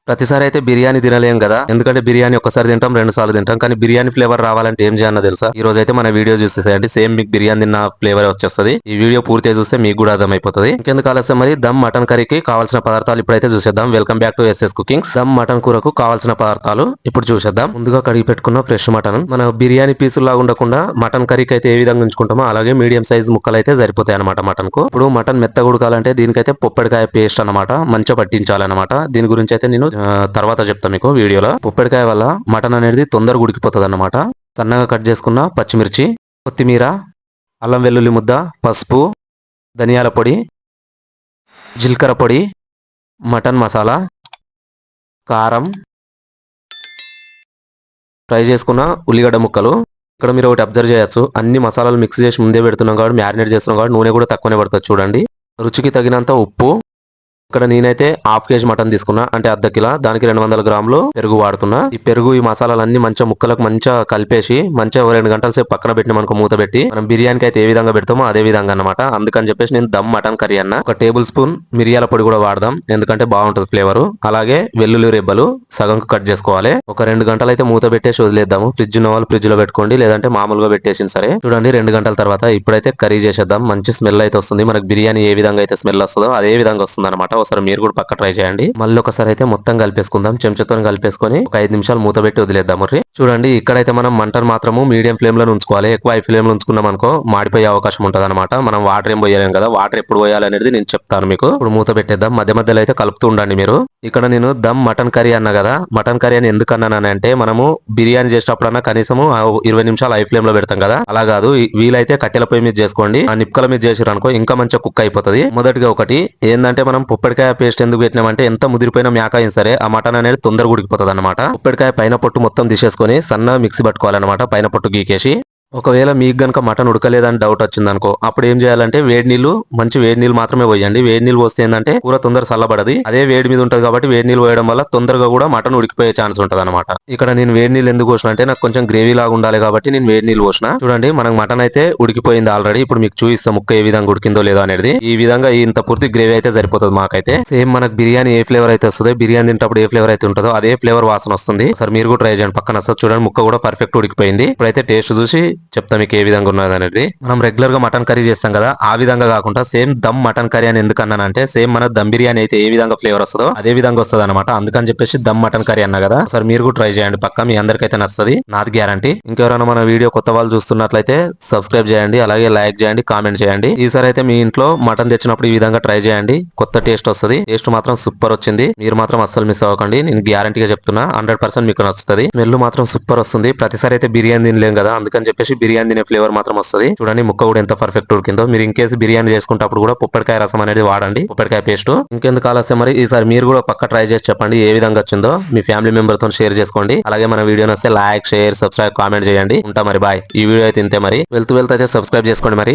ప్రతిసారి అయితే బిర్యానీ తినలేం కదా, ఎందుకంటే బిర్యానీ ఒక్కసారి తింటాం, 2 సార్లు తింటాం. కానీ బిర్యానీ ఫ్లేవర్ రావాలంటే ఏం చేయాలో తెలుసా? ఈ రోజు అయితే మన వీడియో చూసేసేయండి, సేమ్ మీకు బిర్యానీ తిన్న ఫ్లేవర్ వచ్చేస్తుంది. ఈ వీడియో పూర్తిగా చూస్తే మీకు కూడా అర్థమైపోతుంది. ఇంకెందుకు ఆలస్యం, మరి దమ్ మటన్ కర్రీకి కావాల్సిన పదార్థాలు ఇప్పుడైతే చూసేద్దాం. Welcome back to SS cookings. Dum mutton కూరకు కావాల్సిన పదార్థాలు ఇప్పుడు చూసేద్దాం. ముందుగా కడిగి పెట్టుకున్న ఫ్రెష్ మటన్, మన బిర్యానీ పీసులా ఉండకుండా మటన్ కర్రీకి అయితే ఏ విధంగా ఉంచుకుంటామో అలాగే మీడియం సైజ్ ముక్కలు అయితే సరిపోతాయి అనమాట మటన్ కు. ఇప్పుడు మటన్ మెత్తగా ఉడకాలంటే దీనికైతే పొప్పడికాయ పేస్ట్ అనమాట మంచిగా పట్టించాలన్నమాట. దీని గురించి అయితే నేను తర్వాత చెప్తాను మీకు వీడియోలో. పొప్పడికాయ వల్ల మటన్ అనేది తొందరగా ఉడికిపోతుంది అన్నమాట. సన్నగా కట్ చేసుకున్న పచ్చిమిర్చి, కొత్తిమీర, అల్లం వెల్లుల్లి ముద్ద, పసుపు, ధనియాల పొడి, జీలకర్ర పొడి, మటన్ మసాలా, కారం, ఫ్రై చేసుకున్న ఉల్లిగడ్డ ముక్కలు. ఇక్కడ మీరు ఒకటి అబ్జర్వ్ చేయొచ్చు, అన్ని మసాలాలు మిక్స్ చేసి ముందే పెడుతున్నాం కాబట్టి, మ్యారినేట్ చేస్తున్నాం కాబట్టి నూనె కూడా తక్కువనే పడుతుంది చూడండి. రుచికి తగినంత ఉప్పు. ఇక్కడ నేనైతే హాఫ్ కేజీ మటన్ తీసుకున్నా, అంటే అర్ధ కిలో, దానికి 200 గ్రాములు పెరుగు వాడుతున్నా. ఈ పెరుగు ఈ మసాలాలన్నీ మంచిగా ముక్కలకు మంచిగా కలిపేసి మంచిగా 2 గంటల సేపు పక్కన పెట్టిన మనకు మూత పెట్టి మనం బిర్యానీకి అయితే ఏ విధంగా పెడతామో అదే విధంగా అనమాట. అందుకని చెప్పేసి నేను దమ్ మటన్ కర్రీ అన్న. ఒక టేబుల్ స్పూన్ మిరియాల పొడి కూడా వాడదాం, ఎందుకంటే బాగుంటుంది ఫ్లేవర్. అలాగే వెల్లుల్లి రెబ్బలు సగం కట్ చేసుకోవాలి. ఒక 2 గంటలు అయితే మూత పెట్టేసి వదిలేద్దాము. ఫ్రిడ్జ్ ఉన్న వాళ్ళు ఫ్రిడ్జ్ లో పెట్టుకోండి, లేదంటే మామూలుగా పెట్టేసి సరే. చూడండి 2 గంటల తర్వాత ఇప్పుడైతే కర్రీ చేసేద్దాం. మంచి స్మెల్ అయితే వస్తుంది మనకు. బిర్యానీ ఏ విధంగా అయితే స్మెల్ వస్తుందో అదే విధంగా వస్తుంది అనమాట. ఒకసారి మీరు కూడా పక్క ట్రై చేయండి. మళ్ళీ ఒకసారి అయితే మొత్తం కలిపేసుకుందాం. చెంచాతో కలిపేసుకొని ఒక 5 నిమిషాలు మూత పెట్టి వదిలేద్దాం. చూడండి ఇక్కడైతే మనం మంటను మాత్రము మీడియం ఫ్లేమ్ లో ఉంచుకోవాలి. ఎక్కువ హై ఫ్లేమ్ లో ఉంచుకున్నాం అనుకో మాడిపోయే అవకాశం ఉంటది అనమాట. మనం వాటర్ ఏం పోయలేం కదా, వాటర్ ఎప్పుడు పోయాలి అనేది నేను చెప్తాను మీకు. ఇప్పుడు మూత పెట్టేద్దాం. మధ్య మధ్యలో అయితే కలుపుతూ ఉండండి మీరు. ఇక్కడ నేను దమ్ మటన్ కర్రీ అన్నా కదా, మటన్ కర్రీ అని ఎందుకు అన్నాను అంటే, మనము బిర్యానీ చేసేటప్పుడన్నా కనీసము 20 నిమిషాలు హై ఫ్లేమ్ లో పెడతాం కదా, అలా కాదు. వీలైతే కట్టెల పొయ్యి మీద చేసుకోండి. ఆ నిప్పుకల మీద చేసారు అనుకో ఇంకా మంచిగా కుక్ అయిపోతుంది. మొదటిగా ఒకటి ఏంటంటే, మనం పొప్పడికాయ పేస్ట్ ఎందుకు పెట్టినామంటే, ఎంత ముదిరిపోయిన మేక అయినా సరే ఆ మటన్ అనేది తొందరగా ఉడికిపోతుంది అనమాట. పొప్పడికాయ పైన పొట్టు మొత్తం తీసేసుకొని సన్న మిక్సీ పట్టుకోవాలన్నమాట, పైన పొట్టు గీకేసి. ఒకవేళ మీకు గనక మటన్ ఉడకలేదని డౌట్ వచ్చింది అనుకో, అప్పుడు ఏం చేయాలంటే వేడి నీళ్లు, మంచి వేడి నీళ్ళు మాత్రమే పోయండి. వేడి నీళ్ళు పోస్తే ఏంటంటే కూర తొందర చల్లబడది. అదే వేడి మీద ఉంటది కాబట్టి వేడి నీళ్ళు పోయడం వల్ల తొందరగా కూడా మటన్ ఉడికిపోయే ఛాన్స్ ఉంటది అనమాట. ఇక్కడ నేను వేడి నీళ్ళు ఎందుకు పోసిన అంటే, నాకు కొంచెం గ్రేవీ లాగా ఉండాలి కాబట్టి నేను వేడి నీళ్ళు పోసిన. చూడండి మనకు మటన్ అయితే ఉడికిపోయింది ఆల్రెడీ. ఇప్పుడు మీకు చూపిస్తాం ముక్క ఏ విధంగా ఉడికిందో లేదో అనేది. ఈ విధంగా ఇంత పూర్తి గ్రేవీ అయితే సరిపోతుంది మాకైతే. సేమ్ మనకు బిర్యానీ ఏ ఫ్లేవర్ అయితే వస్తుందో, బిర్యానీ తింటప్పుడు ఏ ఫ్లేవర్ అయితే ఉంటుందో అదే ఫ్లేవర్ వాసన వస్తుంది. సరే మీరు కూడా ట్రై చేయండి, పక్కన వస్తుంది చూడండి. ముక్క కూడా పర్ఫెక్ట్ ఉడికిపోయింది. ఇప్పుడైతే టేస్ట్ చూసి చెప్తా మీకు ఏ విధంగా ఉన్నది అనేది. మనం రెగ్యులర్ గా మటన్ కర్రీ చేస్తాం కదా, ఆ విధంగా కాకుండా సేమ్ దమ్ మటన్ కర్రీ అని ఎందుకు అన్నానంటే, సేమ్ మన దమ్ బిర్యానీ అయితే ఏ విధంగా ఫ్లేవర్ వస్తుందో అదే విధంగా వస్తుంది అనమాట. అందుకని చెప్పేసి దమ్ మటన్ కర్రీ అన్నా కదా. ఒకసారి మీరు కూడా ట్రై చేయండి, పక్క మీ అందరికైతే నచ్చుతుంది, నాది గ్యారంటీ. ఇంకెవరైనా మన వీడియో కొత్త వాళ్ళు చూస్తున్నట్లయితే సబ్స్క్రైబ్ చేయండి, అలాగే లైక్ చేయండి, కామెంట్ చేయండి. ఈసారి అయితే మీ ఇంట్లో మటన్ తెచ్చినప్పుడు ఈ విధంగా ట్రై చేయండి, కొత్త టేస్ట్ వస్తుంది. టేస్ట్ మాత్రం సూపర్ వచ్చింది. మీరు మాత్రం అస్సలు మిస్ అవ్వకండి, నేను గ్యారంటీగా చెప్తున్నా. 100% మీకు నచ్చుతుంది. స్మెల్ మాత్రం సూపర్ వస్తుంది. ప్రతిసారి అయితే బిర్యానీ తినలేం కదా, అందుకని చెప్పేసి బిర్యానీ తినే ఫ్లేవర్ మాత్రం వస్తుంది. చూడండి ముక్క కూడా ఎంత పర్ఫెక్ట్ ఉడికిందో. మీరు ఇంకేసి బిర్యానీ చేసుకుంటప్పుడు కూడా పొప్పడికాయ రసం అనేది వాడండి, పొప్పడికాయ పేస్ట్. ఇంకెందుకు ఆలస్యం, మరి ఈసారి మీరు కూడా పక్క ట్రై చేసి చెప్పండి ఏ విధంగా వచ్చిందో. మీ ఫ్యామిలీ మెంబర్ తో షేర్ చేసుకోండి. అలాగే మన వీడియో నచ్చితే లైక్, షేర్, సబ్స్క్రైబ్, కామెంట్ చేయండి. ఉంటా మరి, బాయ్. ఈ వీడియో అయితే ఇంతే. మరి వెళ్తూ అయితే సబ్స్క్రైబ్ చేసుకోండి మరి.